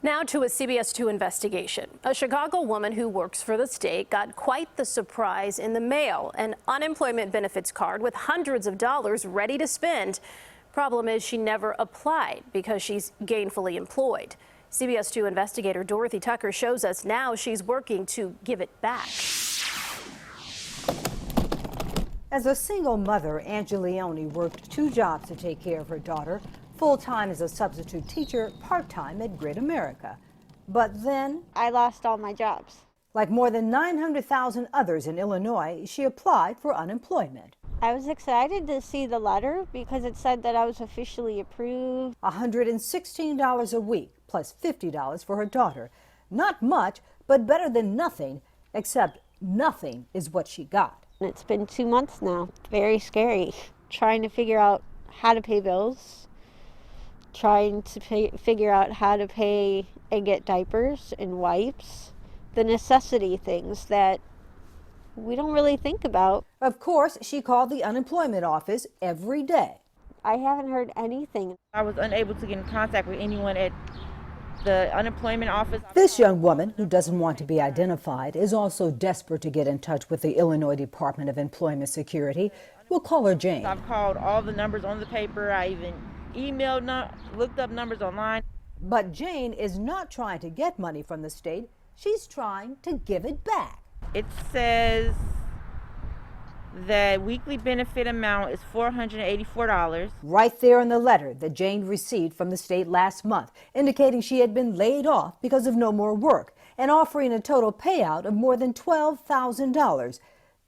Now to a CBS 2 investigation. A Chicago woman who works for the state got quite the surprise in the mail, an unemployment benefits card with hundreds of dollars ready to spend. Problem is she never applied because she's gainfully employed. CBS 2 investigator Dorothy Tucker shows us now she's working to give it back. As a single mother, Angie Leone worked 2 jobs to take care of her daughter, full-time as a substitute teacher, part-time at Grid America. But then, I lost all my jobs. like more than 900,000 others in Illinois, she applied for unemployment. I was excited to see the letter because it said that I was officially approved. $116 a week, plus $50 for her daughter. Not much, but better than nothing, except nothing is what she got. It's been 2 months now. Very scary. Trying to figure out how to pay bills, trying to figure out how to pay and get diapers and wipes, the necessity things that we don't really think about. Of course, she called the unemployment office every day. I haven't heard anything. I was unable to get in contact with anyone at the unemployment office. This young woman, who doesn't want to be identified, is also desperate to get in touch with the Illinois Department of Employment Security. We'll call her Jane. I've called all the numbers on the paper. I even emailed, looked up numbers online. But Jane is not trying to get money from the state. She's trying to give it back. It says the weekly benefit amount is $484. Right there in the letter that Jane received from the state last month, indicating she had been laid off because of no more work and offering a total payout of more than $12,000.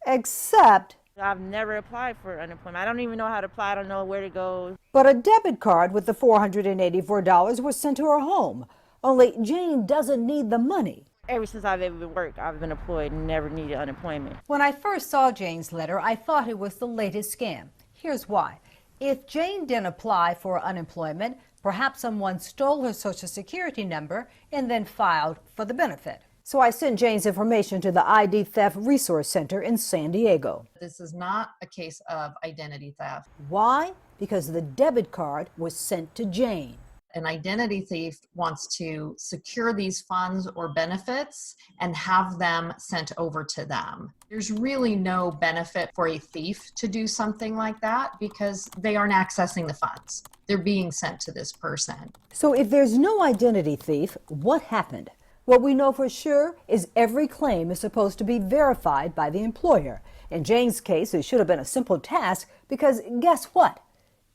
Except, I've never applied for unemployment. I don't even know how to apply. I don't know where to go. but a debit card with the $484 was sent to her home. Only Jane doesn't need the money. Ever since I've ever worked, I've been employed and never needed unemployment. When I first saw Jane's letter, I thought it was the latest scam. Here's why. If Jane didn't apply for unemployment, perhaps someone stole her Social Security number and then filed for the benefit. So I sent Jane's information to the ID Theft Resource Center in San Diego. This is not a case of identity theft. Why? Because the debit card was sent to Jane. An identity thief wants to secure these funds or benefits and have them sent over to them. There's really no benefit for a thief to do something like that because they aren't accessing the funds. They're being sent to this person. So if there's no identity thief, what happened? What we know for sure is every claim is supposed to be verified by the employer. In Jane's case, it should have been a simple task because guess what?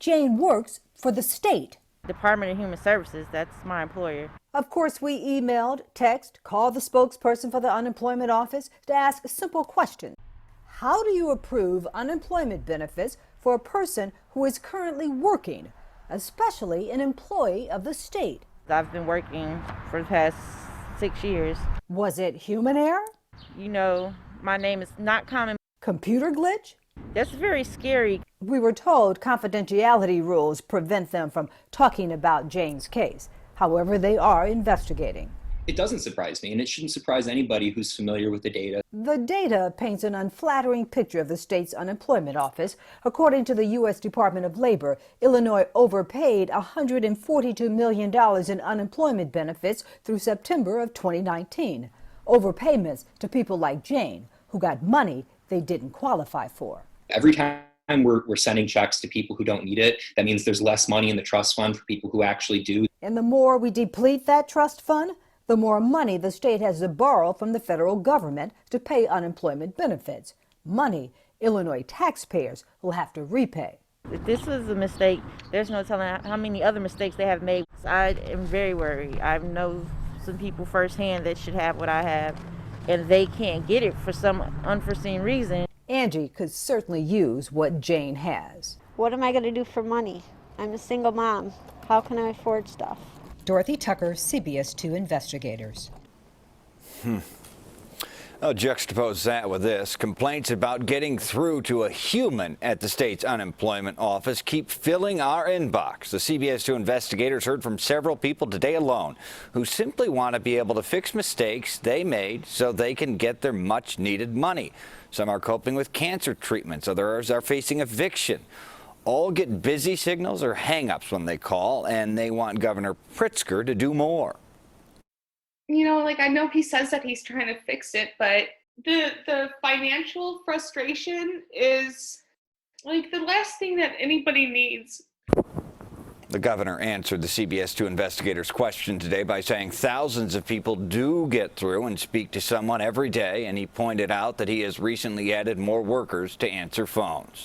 Jane works for the state. Department of Human Services, that's my employer. Of course, we emailed, text, called the spokesperson for the unemployment office to ask a simple question. How do you approve unemployment benefits for a person who is currently working, especially an employee of the state? I've been working for the past 6 years. Was it human error? You know, my name is not common. Computer glitch? That's very scary. We were told confidentiality rules prevent them from talking about Jane's case. However, they are investigating. It doesn't surprise me, and it shouldn't surprise anybody who's familiar with the data. The data paints an unflattering picture of the state's unemployment office. According to the U.S. Department of Labor, Illinois overpaid $142 million in unemployment benefits through September of 2019. Overpayments to people like Jane, who got money they didn't qualify for. Every time we're sending checks to people who don't need it, that means there's less money in the trust fund for people who actually do. And the more we deplete that trust fund, the more money the state has to borrow from the federal government to pay unemployment benefits. Money Illinois taxpayers will have to repay. If this was a mistake, there's no telling how many other mistakes they have made. I am very worried. I know some people firsthand that should have what I have, and they can't get it for some unforeseen reason. Angie could certainly use what Jane has. What am I going to do for money? I'm a single mom. How can I afford stuff? Dorothy Tucker, CBS 2 Investigators. I'll juxtapose that with this. Complaints about getting through to a human at the state's unemployment office keep filling our inbox. The CBS 2 investigators heard from several people today alone who simply want to be able to fix mistakes they made so they can get their much-needed money. Some are coping with cancer treatments. Others are facing eviction. All get busy signals or hang-ups when they call, and they want Governor Pritzker to do more. like I know he says that he's trying to fix it, but the financial frustration is like the last thing that anybody needs. The governor answered the CBS 2 investigators' question today by saying thousands of people do get through and speak to someone every day, and he pointed out that he has recently added more workers to answer phones.